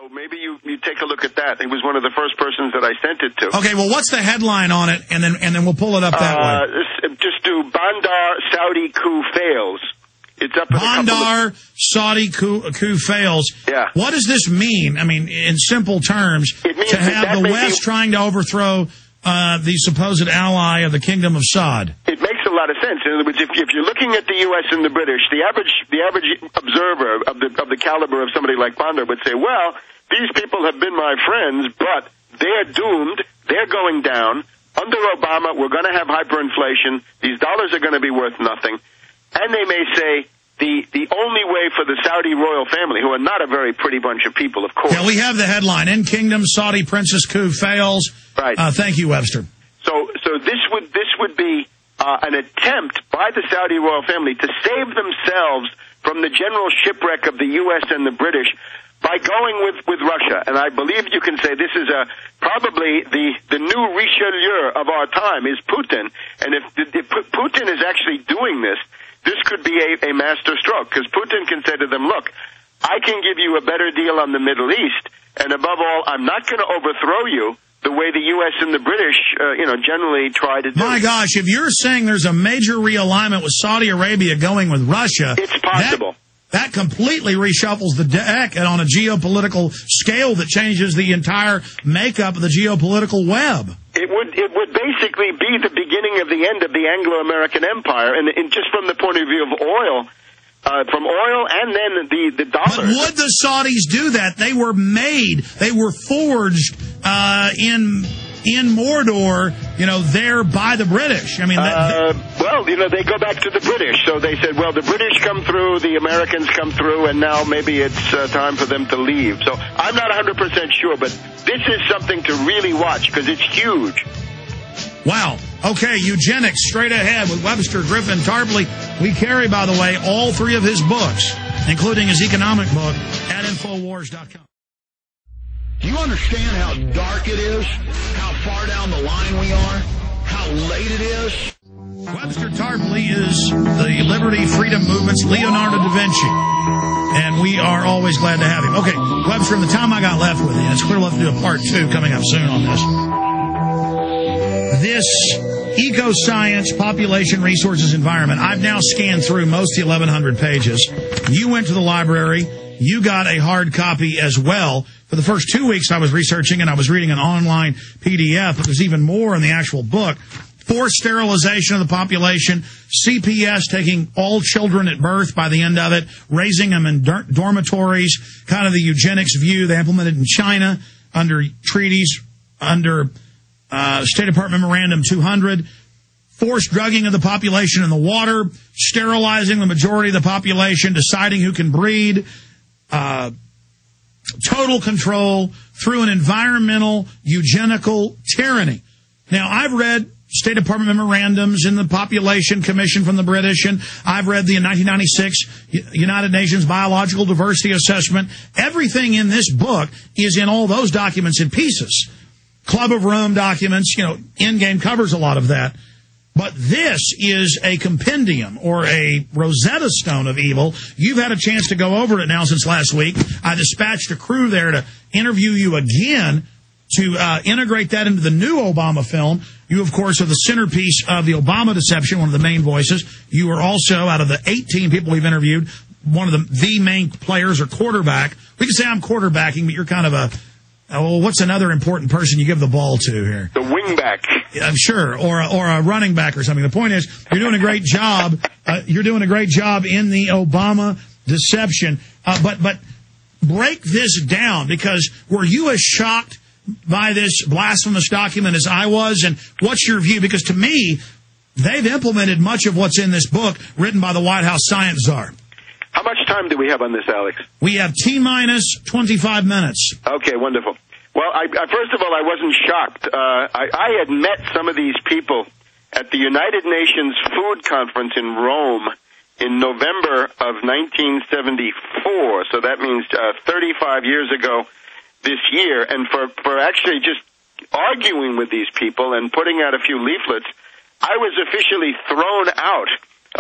So maybe you take a look at that. He was one of the first persons that I sent it to. Okay, well, what's the headline on it, and then we'll pull it up that way. Just do Bandar Saudi coup fails. It's up. Bandar Saudi coup fails. Yeah. What does this mean? I mean, in simple terms, it means to have the West trying to overthrow the supposed ally of the Kingdom of Saud. It makes a lot of sense. In other words, if you're looking at the U.S. and the British, the average observer of the caliber of somebody like Bandar would say, well, these people have been my friends, but they're doomed. They're going down. Under Obama, we're going to have hyperinflation. These dollars are going to be worth nothing. And they may say the only way for the Saudi royal family, who are not a very pretty bunch of people, of course. Yeah, we have the headline, In Kingdom, Saudi Princess Coup Fails. Right. Thank you, Webster. So this would be an attempt by the Saudi royal family to save themselves from the general shipwreck of the U.S. and the British by going with Russia. And I believe you can say this is probably the new Richelieu of our time is Putin. And if Putin is actually doing this could be a master stroke, because Putin can say to them, look, I can give you a better deal on the Middle East, and above all, I'm not going to overthrow you the way the U.S. and the British, generally try to do. My gosh, if you're saying there's a major realignment with Saudi Arabia going with Russia, it's possible. That completely reshuffles the deck and on a geopolitical scale that changes the entire makeup of the geopolitical web. It would basically be the beginning of the end of the Anglo-American Empire, and just from the point of view of oil, from oil and then the dollar. But would the Saudis do that? They were forged in Mordor, there by the British. I mean, they go back to the British. So they said, well, the British come through, the Americans come through, and now maybe it's time for them to leave. So I'm not 100% sure, but this is something to really watch because it's huge. Wow. Okay, Eugenics, straight ahead with Webster Griffin Tarpley. We carry, by the way, all three of his books, including his economic book, at Infowars.com. Do you understand how dark it is? How far down the line we are? How late it is? Webster Tarpley is the Liberty Freedom Movement's Leonardo da Vinci. And we are always glad to have him. Okay, Webster, in the time I got left with you, and it's clear we'll have to do a part 2 coming up soon on this. This eco-science, population, resources, environment, I've now scanned through most of the 1,100 pages. You went to the library. You got a hard copy as well. For the first 2 weeks I was researching and I was reading an online PDF, but there's even more in the actual book. Forced sterilization of the population, CPS taking all children at birth by the end of it, raising them in dormitories, kind of the eugenics view they implemented in China under treaties, under State Department Memorandum 200, forced drugging of the population in the water, sterilizing the majority of the population, deciding who can breed, total control through an environmental eugenical tyranny. Now, I've read State Department memorandums in the Population Commission from the British, and I've read the 1996 United Nations Biological Diversity Assessment. Everything in this book is in all those documents in pieces. Club of Rome documents, Endgame covers a lot of that. But this is a compendium or a Rosetta Stone of evil. You've had a chance to go over it now since last week. I dispatched a crew there to interview you again to integrate that into the new Obama film. You, of course, are the centerpiece of the Obama deception, one of the main voices. You are also, out of the 18 people we've interviewed, one of the main players or quarterback. We can say I'm quarterbacking, but you're kind of what's another important person you give the ball to here? The wingback. Sure, or a running back or something. The point is, you're doing a great job. You're doing a great job in the Obama deception. But break this down, because were you as shocked by this blasphemous document as I was? And what's your view? Because to me, they've implemented much of what's in this book written by the White House science czar. How much time do we have on this, Alex? We have T-minus 25 minutes. Okay, wonderful. Well, first of all, I wasn't shocked. I had met some of these people at the United Nations Food Conference in Rome in November of 1974. So that means 35 years ago this year. And for actually just arguing with these people and putting out a few leaflets, I was officially thrown out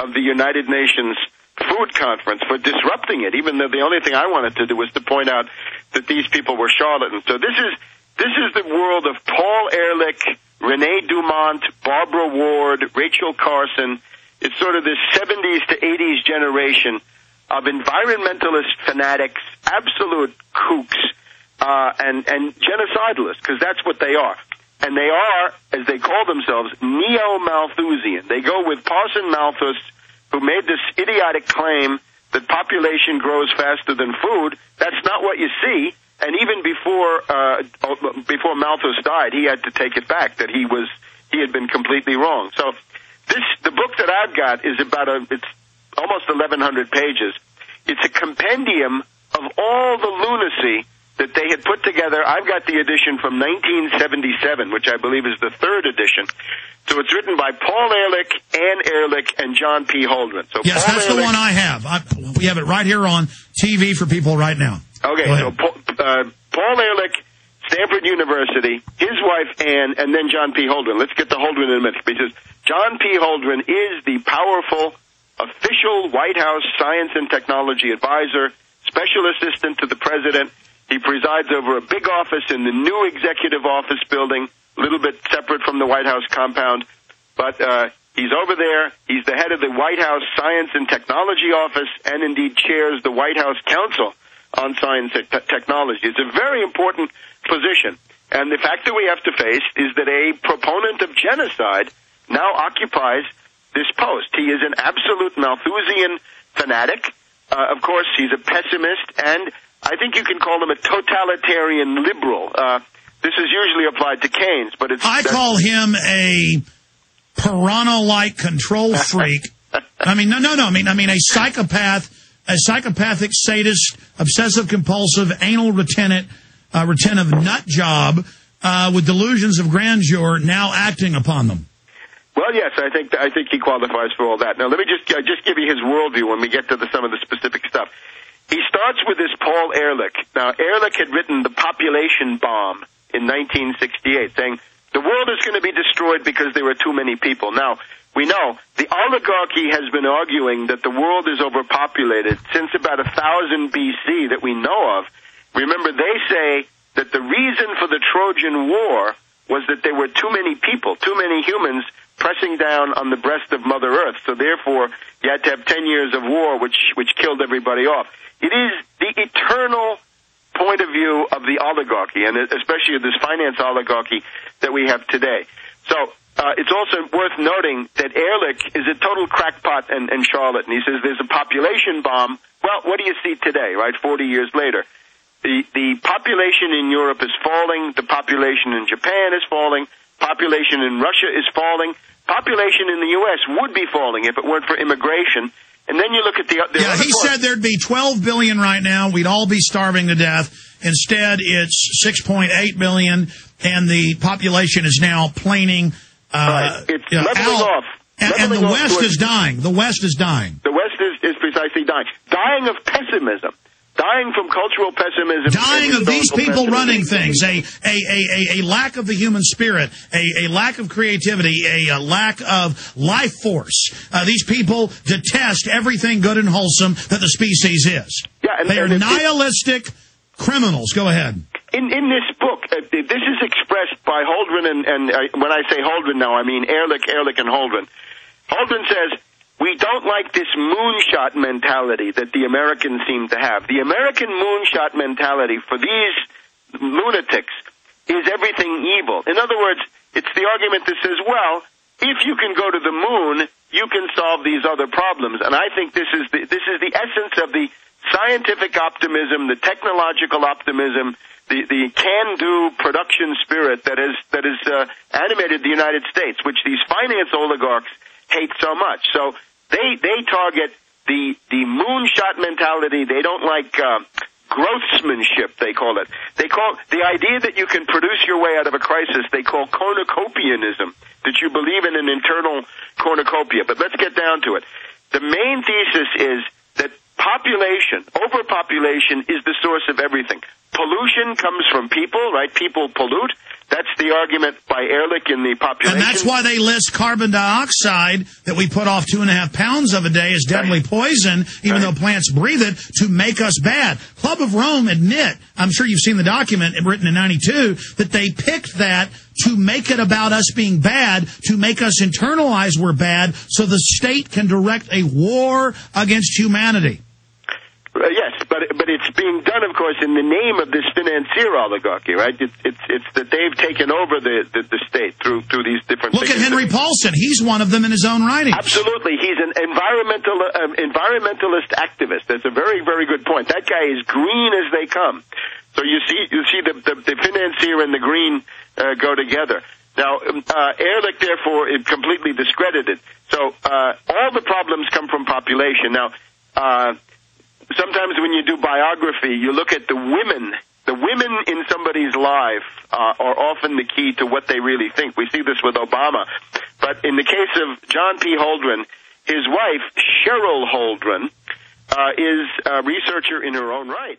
of the United Nations food conference, for disrupting it, even though the only thing I wanted to do was to point out that these people were charlatans. So this is the world of Paul Ehrlich, Rene Dumont, Barbara Ward, Rachel Carson. It's sort of this 70s to 80s generation of environmentalist fanatics, absolute kooks, and genocidalists, because that's what they are. And they are, as they call themselves, neo-Malthusian. They go with Parson Malthus, who made this idiotic claim that population grows faster than food. That's not what you see. And even before Malthus died, he had to take it back, that he had been completely wrong. So the book that I've got is it's almost 1,100 pages. It's a compendium of all the lunacy that they had put together. I've got the edition from 1977, which I believe is the third edition. So it's written by Paul Ehrlich, Ann Ehrlich, and John P. Holdren. So yes, Paul that's Ehrlich, the one I have. We have it right here on TV for people right now. Okay, so Paul Ehrlich, Stanford University, his wife Ann, and then John P. Holdren. Let's get to Holdren in a minute, because John P. Holdren is the powerful official White House science and technology advisor, special assistant to the president. He presides over a big office in the new executive office building, a little bit separate from the White House compound. But he's over there. He's the head of the White House Science and Technology Office, and indeed chairs the White House Council on Science and Technology. It's a very important position. And the fact that we have to face is that a proponent of genocide now occupies this post. He is an absolute Malthusian fanatic. Of course, he's a pessimist, and I think you can call him a totalitarian liberal. This is usually applied to Keynes, but I call him a piranha-like control freak. I mean, no. I mean, a psychopath, a psychopathic sadist, obsessive-compulsive, anal retentive nut job with delusions of grandeur now acting upon them. Well, yes, I think he qualifies for all that. Now, let me just give you his worldview when we get to some of the specific stuff. He starts with this Paul Ehrlich. Now, Ehrlich had written The Population Bomb in 1968, saying the world is going to be destroyed because there are too many people. Now, we know the oligarchy has been arguing that the world is overpopulated since about 1000 BC that we know of. Remember, they say that the reason for the Trojan War was that there were too many people, too many humans pressing down on the breast of Mother Earth. So therefore, you had to have 10 years of war, which killed everybody off. It is the eternal point of view of the oligarchy, and especially of this finance oligarchy that we have today. So it's also worth noting that Ehrlich is a total crackpot and charlatan. He says there's a population bomb. Well, what do you see today, right, 40 years later? The population in Europe is falling. The population in Japan is falling. Population in Russia is falling. Population in the U.S. would be falling if it weren't for immigration. And then you look at the he said there'd be 12 billion right now. We'd all be starving to death. Instead, it's 6.8 billion, and the population is now planing. Right. It's leveling off. And the West is dying. The West is dying. The West is precisely dying. Dying of pessimism. Dying from cultural pessimism. Dying of these people running things. A lack of the human spirit. A lack of creativity. A lack of life force. These people detest everything good and wholesome that the species is. Yeah, they are nihilistic criminals. Go ahead. In this book, this is expressed by Holdren, and when I say Holdren now, I mean Ehrlich, and Holdren. Holdren says, we don't like this moonshot mentality that the Americans seem to have. The American moonshot mentality for these lunatics is everything evil. In other words, it's the argument that says, well, if you can go to the moon, you can solve these other problems. And I think this is the essence of the scientific optimism, the technological optimism, the can-do production spirit that has animated the United States, which these finance oligarchs hate so much. So they target the moonshot mentality. They don't like growthsmanship, they call it. They call the idea that you can produce your way out of a crisis, they call cornucopianism, that you believe in an internal cornucopia. But let's get down to it. The main thesis is that overpopulation is the source of everything. pollution comes from people, right? People pollute. That's the argument by Ehrlich in the population. And that's why they list carbon dioxide that we put off 2.5 pounds of a day as deadly poison, even though plants breathe it, to make us bad. Club of Rome admit, I'm sure you've seen the document written in 92, that they picked that to make it about us being bad, to make us internalize we're bad, so the state can direct a war against humanity. Yes, but it's being done, of course, in the name of this financier oligarchy, right? It's that they've taken over the state through these different. Look at Henry Paulson; he's one of them in his own writings. Absolutely, he's an environmentalist activist. That's a very, very good point. That guy is green as they come. So you see the financier and the green go together. Now, Ehrlich, therefore, is completely discredited. So all the problems come from population. Now. Sometimes when you do biography, you look at the women. The women in somebody's life are often the key to what they really think. We see this with Obama. But in the case of John P. Holdren, his wife, Cheryl Holdren, is a researcher in her own right.